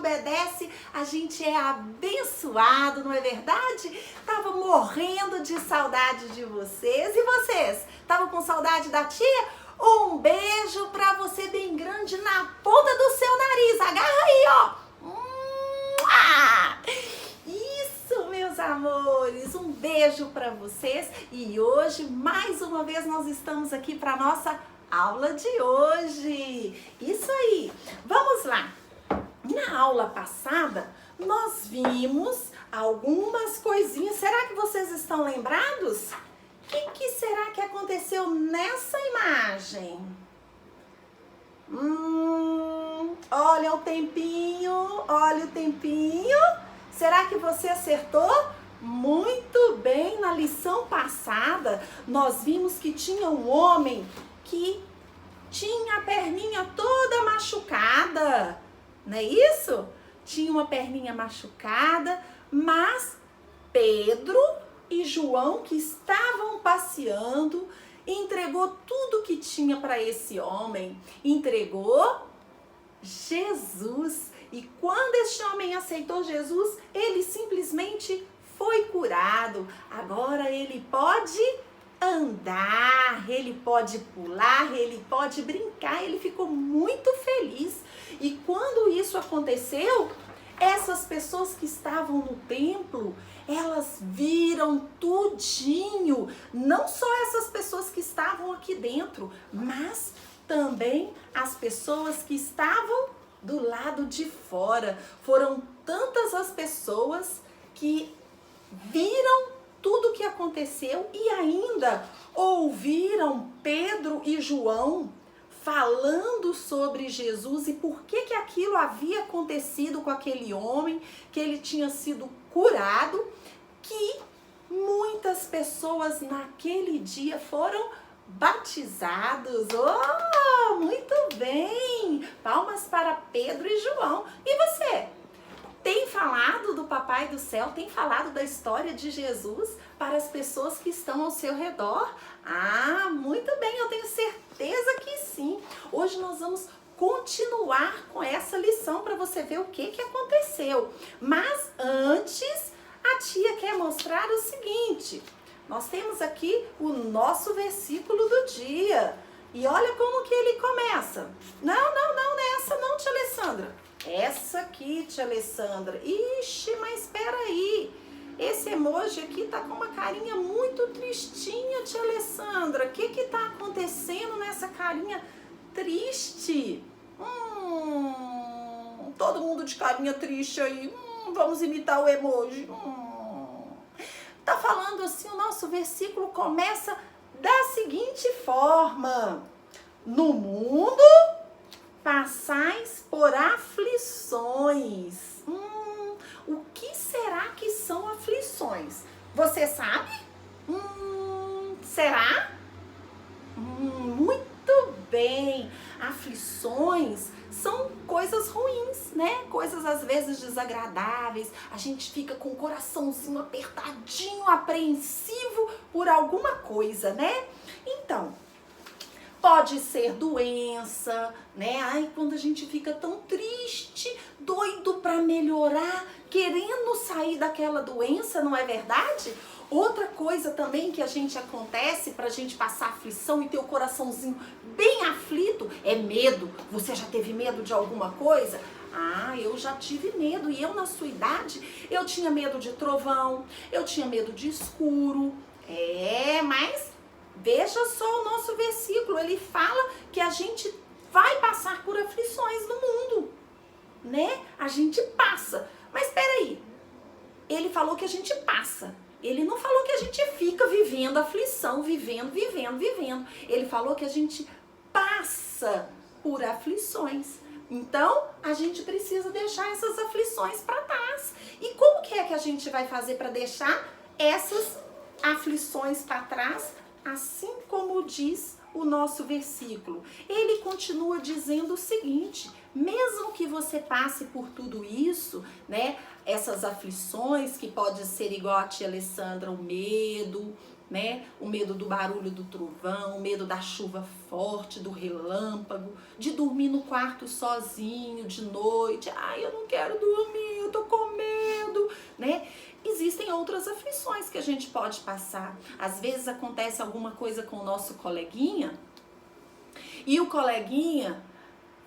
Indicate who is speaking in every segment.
Speaker 1: obedece, a gente é abençoado, não é verdade? Tava morrendo de saudade de vocês. E vocês? Estavam com saudade da tia? Um beijo pra você bem grande na ponta do seu nariz. Agarra aí, ó. Isso, meus amores. Um beijo pra vocês. E hoje, mais uma vez, nós estamos aqui para nossa aula de hoje. Isso aí. Vamos lá. Na aula passada, nós vimos algumas coisinhas. Será que vocês estão lembrados? O que será que aconteceu nessa imagem? Olha o tempinho, olha o tempinho. Será que você acertou? Muito bem, na lição passada, nós vimos que tinha um homem que tinha a perninha toda machucada, não é isso? Tinha uma perninha machucada, mas Pedro e João, que estavam passeando, entregou tudo que tinha para esse homem. Entregou Jesus. E quando este homem aceitou Jesus, ele simplesmente foi curado. Agora ele pode andar, ele pode pular, ele pode brincar. Ele ficou muito feliz. E quando isso aconteceu, essas pessoas que estavam no templo, elas viram tudinho. Não só essas pessoas que estavam aqui dentro, mas também as pessoas que estavam do lado de fora. Foram tantas as pessoas que viram tudo o que aconteceu e ainda ouviram Pedro e João falando sobre Jesus e por que aquilo havia acontecido com aquele homem, que ele tinha sido curado, que muitas pessoas naquele dia foram batizados. Oh, muito bem! Palmas para Pedro e João. E você? Tem falado do Papai do Céu? Tem falado da história de Jesus para as pessoas que estão ao seu redor? Ah, muito bem, eu tenho certeza que sim. Hoje nós vamos continuar com essa lição para você ver o que aconteceu. Mas antes, a tia quer mostrar o seguinte. Nós temos aqui o nosso versículo do dia. E olha como que ele começa. Não é essa não, tia Alessandra. Essa aqui, tia Alessandra. Ixi, mas espera aí. Esse emoji aqui tá com uma carinha muito tristinha, tia Alessandra. O que tá acontecendo nessa carinha triste? Todo mundo de carinha triste aí. Vamos imitar o emoji. Tá falando assim, o nosso versículo começa da seguinte forma. No mundo passais por aflições. O que será que são aflições? Você sabe? Será? Muito bem. Aflições são coisas ruins, né? Coisas às vezes desagradáveis. A gente fica com o coraçãozinho apertadinho, apreensivo por alguma coisa, né? Então, pode ser doença, né? Ai, quando a gente fica tão triste, doido para melhorar, querendo sair daquela doença, não é verdade? Outra coisa também que a gente acontece pra gente passar aflição e ter o coraçãozinho bem aflito é medo. Você já teve medo de alguma coisa? Ah, eu já tive medo. E eu, na sua idade, eu tinha medo de trovão, eu tinha medo de escuro. Mas veja só o nosso versículo. Ele fala que a gente vai passar por aflições no mundo, né? A gente passa. Mas peraí, ele falou que a gente passa. Ele não falou que a gente fica vivendo aflição, vivendo. Ele falou que a gente passa por aflições. Então, a gente precisa deixar essas aflições para trás. E como que é que a gente vai fazer para deixar essas aflições para trás? Assim como diz o nosso versículo. Ele continua dizendo o seguinte: mesmo que você passe por tudo isso, né? Essas aflições que pode ser igual a tia Alessandra, o medo, né? O medo do barulho do trovão, o medo da chuva forte, do relâmpago, de dormir no quarto sozinho de noite. Ai, eu não quero dormir, eu tô com medo, né? Existem outras aflições que a gente pode passar. Às vezes acontece alguma coisa com o nosso coleguinha e o coleguinha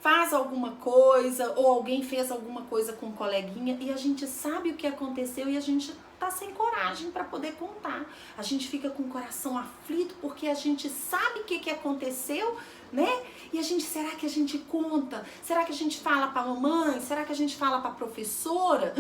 Speaker 1: faz alguma coisa ou alguém fez alguma coisa com o coleguinha e a gente sabe o que aconteceu e a gente tá sem coragem para poder contar. A gente fica com o coração aflito porque a gente sabe o que aconteceu, né? E a gente, será que a gente conta? Será que a gente fala para a mamãe? Será que a gente fala para a professora?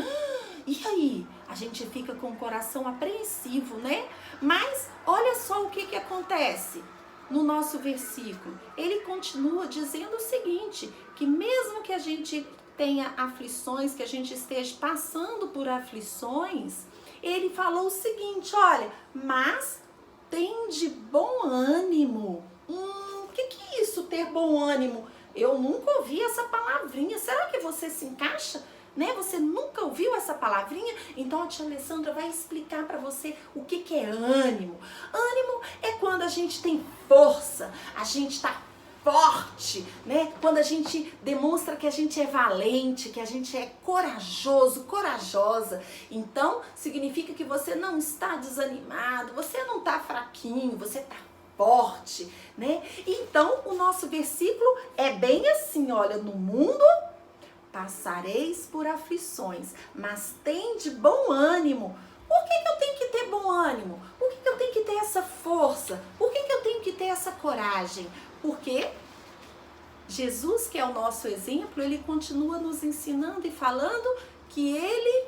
Speaker 1: E aí? A gente fica com o coração apreensivo, né? Mas olha só o que acontece no nosso versículo. Ele continua dizendo o seguinte, que mesmo que a gente tenha aflições, que a gente esteja passando por aflições, ele falou o seguinte, olha, mas tem de bom ânimo. O que é isso, ter bom ânimo? Eu nunca ouvi essa palavrinha. Será que você se encaixa? Né? Você nunca ouviu essa palavrinha? Então a tia Alessandra vai explicar para você o que é ânimo. Ânimo é quando a gente tem força, a gente está forte, né? Quando a gente demonstra que a gente é valente, que a gente é corajoso, corajosa. Então significa que você não está desanimado, você não está fraquinho, você está forte, né? Então o nosso versículo é bem assim, olha, no mundo passareis por aflições, mas tem de bom ânimo. Por que eu tenho que ter bom ânimo? Por que eu tenho que ter essa força? Por que eu tenho que ter essa coragem? Porque Jesus, que é o nosso exemplo, ele continua nos ensinando e falando que ele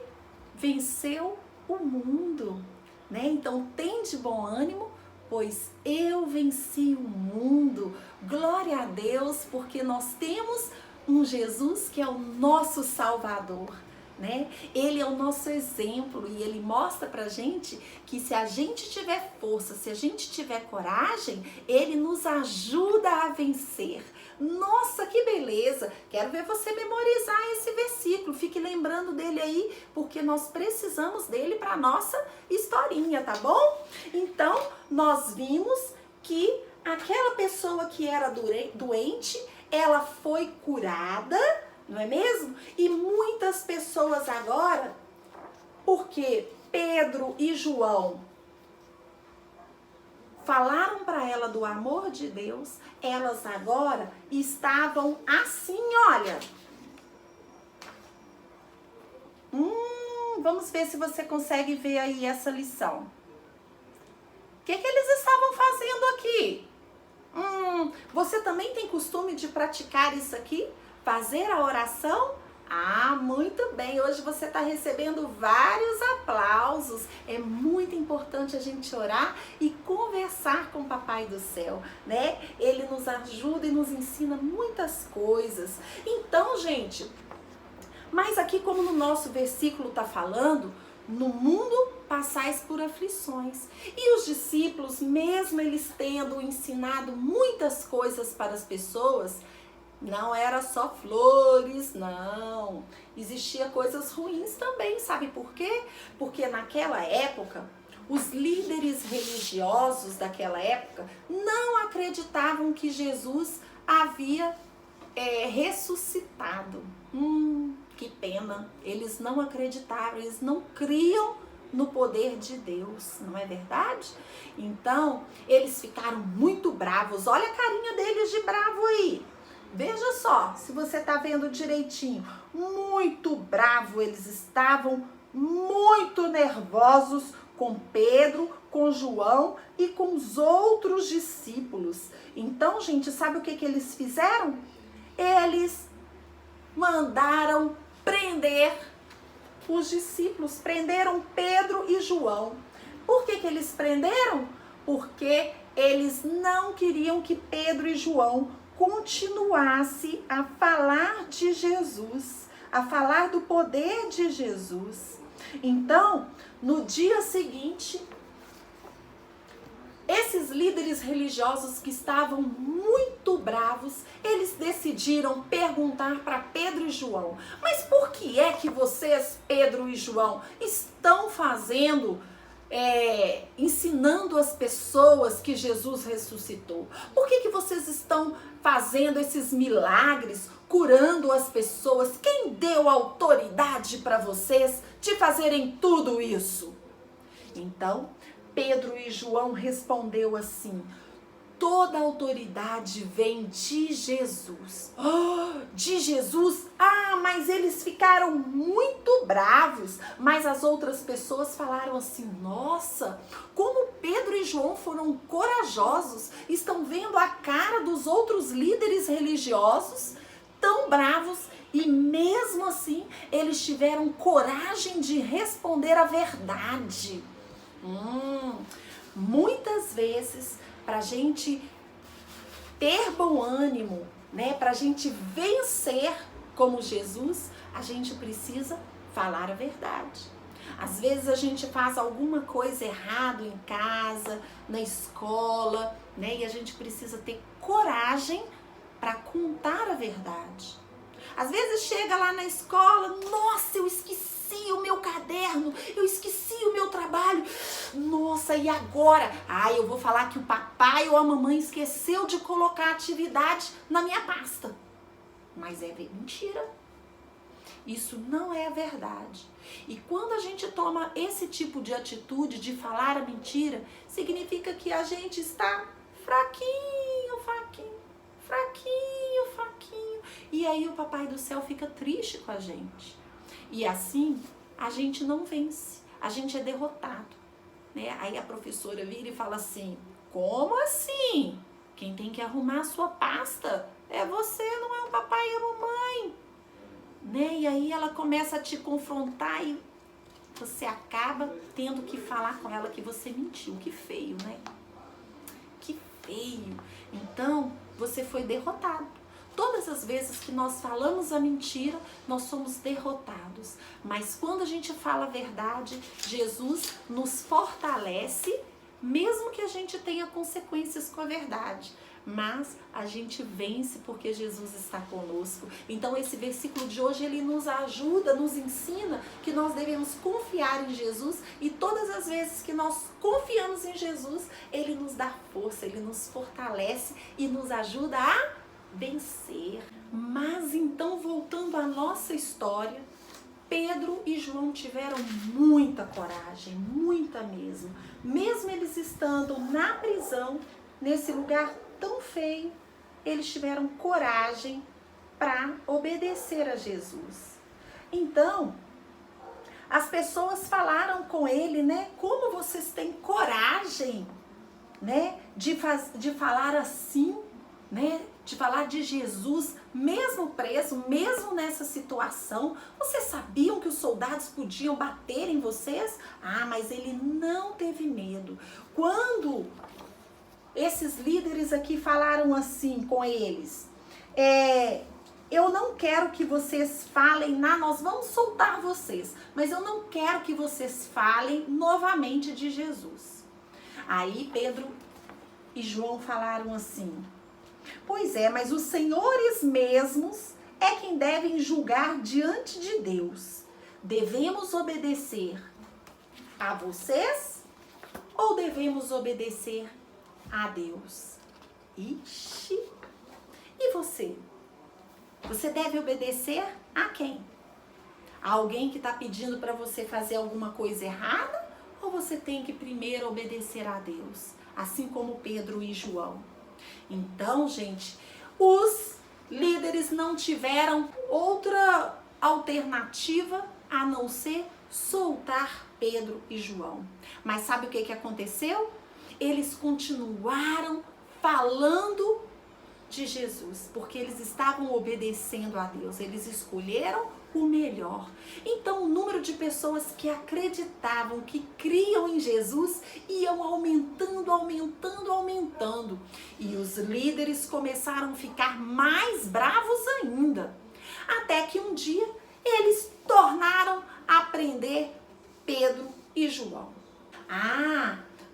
Speaker 1: venceu o mundo, né? Então tem de bom ânimo, pois eu venci o mundo. Glória a Deus, porque nós temos um Jesus que é o nosso Salvador, né? Ele é o nosso exemplo e ele mostra pra gente que se a gente tiver força, se a gente tiver coragem, ele nos ajuda a vencer. Nossa, que beleza! Quero ver você memorizar esse versículo, fique lembrando dele aí, porque nós precisamos dele para nossa historinha, tá bom? Então, nós vimos que aquela pessoa que era doente, ela foi curada, não é mesmo? E muitas pessoas agora, porque Pedro e João falaram para ela do amor de Deus, elas agora estavam assim, olha. Vamos ver se você consegue ver aí essa lição. O que eles estavam fazendo aqui? Você também tem costume de praticar isso aqui? Fazer a oração? Ah, muito bem. Hoje você está recebendo vários aplausos. É muito importante a gente orar e conversar com o Papai do Céu, né? Ele nos ajuda e nos ensina muitas coisas. Então, gente, mas aqui como no nosso versículo está falando, no mundo passais por aflições. E os discípulos, mesmo eles tendo ensinado muitas coisas para as pessoas, não era só flores, não. Existia coisas ruins também, sabe por quê? Porque naquela época, os líderes religiosos daquela época não acreditavam que Jesus havia ressuscitado. Que pena, eles não acreditaram, eles não criam no poder de Deus, não é verdade? Então, eles ficaram muito bravos. Olha a carinha deles de bravo aí. Veja só, se você tá vendo direitinho, muito bravo, eles estavam muito nervosos com Pedro, com João e com os outros discípulos. Então, gente, sabe o que eles fizeram? Eles mandaram prender os discípulos, prenderam Pedro e João. Por que eles prenderam? Porque eles não queriam que Pedro e João continuasse a falar de Jesus, a falar do poder de Jesus. Então, no dia seguinte, esses líderes religiosos que estavam muito bravos, eles decidiram perguntar para Pedro e João: mas por que é que vocês, Pedro e João, estão fazendo ensinando as pessoas que Jesus ressuscitou? Por que vocês estão fazendo esses milagres, curando as pessoas? Quem deu autoridade para vocês de fazerem tudo isso? Então, Pedro e João respondeu assim: toda autoridade vem de Jesus. Oh, de Jesus? Ah, mas eles ficaram muito bravos. Mas as outras pessoas falaram assim: nossa, como Pedro e João foram corajosos. Estão vendo a cara dos outros líderes religiosos tão bravos. E mesmo assim, eles tiveram coragem de responder a verdade. Muitas vezes, para a gente ter bom ânimo, né, para a gente vencer como Jesus, a gente precisa falar a verdade. Às vezes a gente faz alguma coisa errada em casa, na escola, né, e a gente precisa ter coragem para contar a verdade. Às vezes chega lá na escola: nossa, eu esqueci o meu caderno, eu esqueci o meu trabalho, nossa, e agora? Eu vou falar que o papai ou a mamãe esqueceu de colocar a atividade na minha pasta. Mas é mentira. Isso não é a verdade. E quando a gente toma esse tipo de atitude de falar a mentira, significa que a gente está fraquinho, fraquinho. E aí o Papai do Céu fica triste com a gente. E assim, a gente não vence, a gente é derrotado, né? Aí a professora vira e fala assim: como assim? Quem tem que arrumar a sua pasta é você, não é o papai e a mamãe, né? E aí ela começa a te confrontar e você acaba tendo que falar com ela que você mentiu. Que feio, né? Que feio. Então, você foi derrotado. Todas as vezes que nós falamos a mentira, nós somos derrotados. Mas quando a gente fala a verdade, Jesus nos fortalece, mesmo que a gente tenha consequências com a verdade. Mas a gente vence porque Jesus está conosco. Então esse versículo de hoje, ele nos ajuda, nos ensina que nós devemos confiar em Jesus. E todas as vezes que nós confiamos em Jesus, ele nos dá força, ele nos fortalece e nos ajuda a vencer. Mas então, voltando à nossa história, Pedro e João tiveram muita coragem, muita mesmo. Mesmo eles estando na prisão, nesse lugar tão feio, eles tiveram coragem para obedecer a Jesus. Então, as pessoas falaram com ele, né? Como vocês têm coragem, né? De falar assim, né? De falar de Jesus, mesmo preso, mesmo nessa situação. Vocês sabiam que os soldados podiam bater em vocês? Mas ele não teve medo. Quando esses líderes aqui falaram assim com eles: eu não quero que vocês falem, nós vamos soltar vocês, mas eu não quero que vocês falem novamente de Jesus. Aí Pedro e João falaram assim: pois é, mas os senhores mesmos é quem devem julgar diante de Deus. Devemos obedecer a vocês ou devemos obedecer a Deus? Ixi! E você? Você deve obedecer a quem? A alguém que está pedindo para você fazer alguma coisa errada? Ou você tem que primeiro obedecer a Deus? Assim como Pedro e João. Então, gente, os líderes não tiveram outra alternativa a não ser soltar Pedro e João. Mas sabe o que aconteceu? Eles continuaram falando de Jesus, porque eles estavam obedecendo a Deus, eles escolheram o melhor. Então o número de pessoas que acreditavam, que criam em Jesus, iam aumentando. E os líderes começaram a ficar mais bravos ainda. Até que um dia eles tornaram a prender Pedro e João.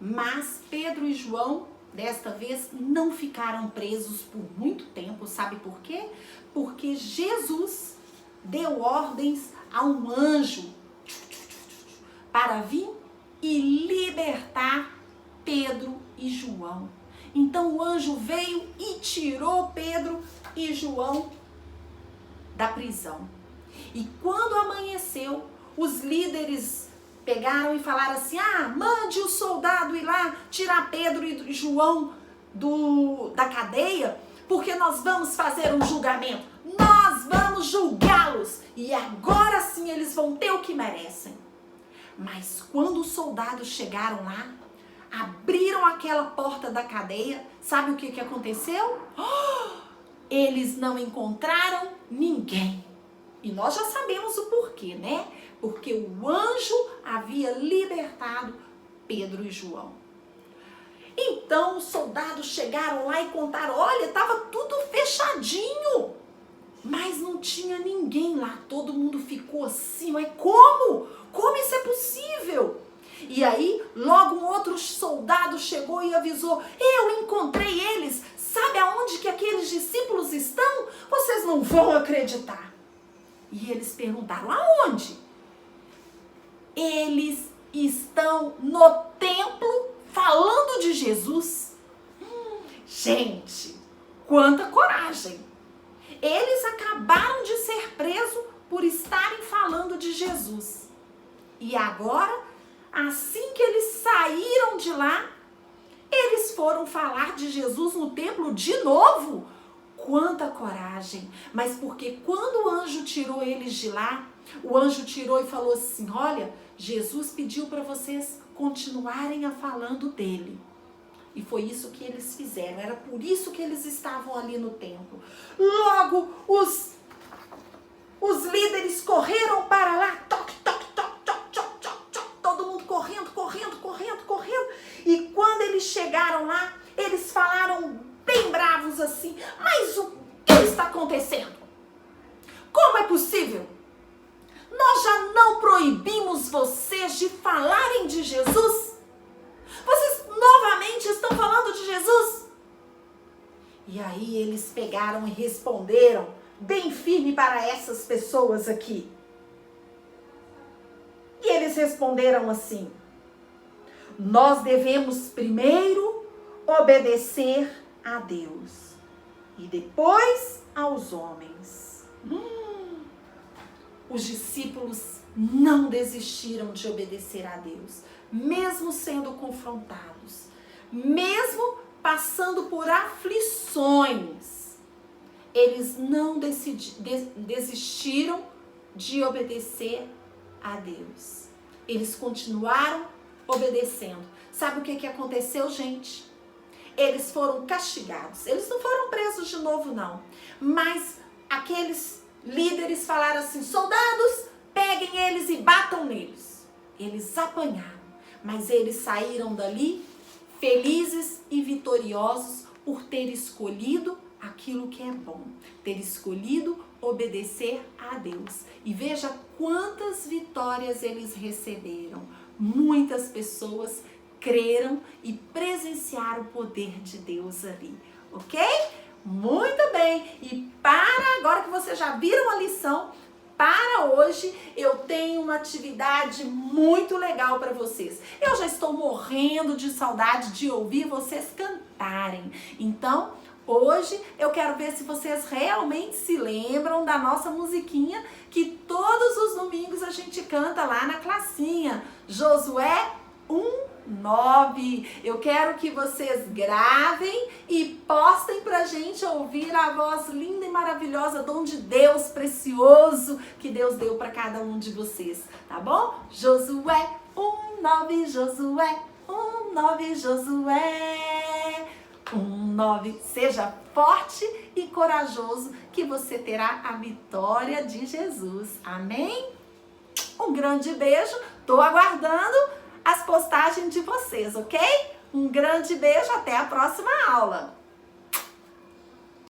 Speaker 1: Mas Pedro e João, desta vez, não ficaram presos por muito tempo. Sabe por quê? Porque Jesus deu ordens a um anjo para vir e libertar Pedro e João. Então o anjo veio e tirou Pedro e João da prisão. E quando amanheceu, os líderes pegaram e falaram assim: mande o soldado ir lá tirar Pedro e João da cadeia, porque nós vamos fazer um julgamento. Nós vamos julgá-los e agora sim eles vão ter o que merecem. Mas quando os soldados chegaram lá, abriram aquela porta da cadeia, sabe o que aconteceu? Eles não encontraram ninguém. E nós já sabemos o porquê, né? Porque o anjo havia libertado Pedro e João. Então os soldados chegaram lá e contaram: olha, estava tudo fechadinho, mas não tinha ninguém lá. Todo mundo ficou assim: mas como? Como isso é possível? E aí, logo um outro soldado chegou e avisou: eu encontrei eles. Sabe aonde que aqueles discípulos estão? Vocês não vão acreditar. E eles perguntaram: aonde? Eles estão no templo falando de Jesus. Gente, quanta coragem! Eles acabaram de ser presos por estarem falando de Jesus. E agora, assim que eles saíram de lá, eles foram falar de Jesus no templo de novo. Quanta coragem! Mas porque quando o anjo tirou eles de lá, o anjo tirou e falou assim: olha, Jesus pediu para vocês continuarem a falando dele. E foi isso que eles fizeram. Era por isso que eles estavam ali no templo. Logo, os líderes correram para lá. Toque, toque, toque, toque, toque, toque, toque. Todo mundo correndo, correndo, correndo, correndo. E quando eles chegaram lá, eles falaram bem bravos assim: mas o que está acontecendo? Como é possível? Nós já não proibimos vocês de falarem de Jesus? Vocês novamente estão falando de Jesus? E aí eles pegaram e responderam bem firme para essas pessoas aqui. E eles responderam assim: nós devemos primeiro obedecer a Deus e depois aos homens. Os discípulos não desistiram de obedecer a Deus, mesmo sendo confrontados, mesmo passando por aflições. Eles não desistiram de obedecer a Deus. Eles continuaram obedecendo. Sabe o que aconteceu, gente? Eles foram castigados. Eles não foram presos de novo, não. Mas aqueles líderes falaram assim: soldados, peguem eles e batam neles. Eles apanharam, mas eles saíram dali felizes e vitoriosos por ter escolhido aquilo que é bom, ter escolhido obedecer a Deus. E veja quantas vitórias eles receberam. Muitas pessoas creram e presenciaram o poder de Deus ali, ok? Muito bem, e para agora que vocês já viram a lição, para hoje eu tenho uma atividade muito legal para vocês. Eu já estou morrendo de saudade de ouvir vocês cantarem. Então, hoje eu quero ver se vocês realmente se lembram da nossa musiquinha que todos os domingos a gente canta lá na classinha. Josué 1:9. Eu quero que vocês gravem e postem pra gente ouvir a voz linda e maravilhosa, dom de Deus precioso que Deus deu para cada um de vocês, tá bom? Josué 1:9, Josué 1:9, Josué 1:9. Seja forte e corajoso que você terá a vitória de Jesus. Amém? Um grande beijo. Tô aguardando as postagens de vocês, ok? Um grande beijo, até a próxima aula!